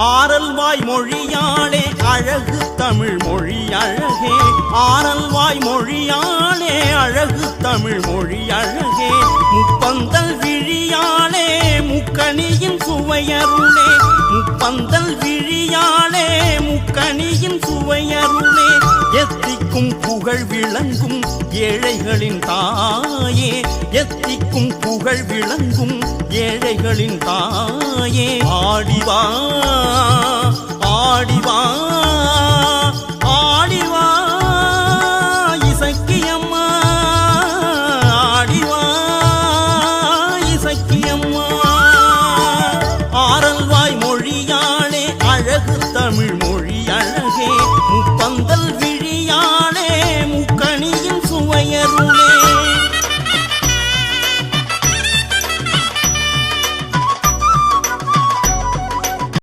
ஆரல்வாய் மொழியாளே அழகு தமிழ் மொழி அழகே ஆரல்வாய் மொழியாளே அழகு தமிழ் மொழி அழகே முப்பந்தல் விழியாளே முக்கணியின் சுவையருளே முப்பந்தல் விழியாளே முக்கணியின் சுவையருளே எத்திக்கும் புகழ் விளங்கும் ஏழைகளின் தாயே எத்திக்கும் புகழ் விளங்கும் ஏழைகளின் தாயே ஆடிவா ஆடிவா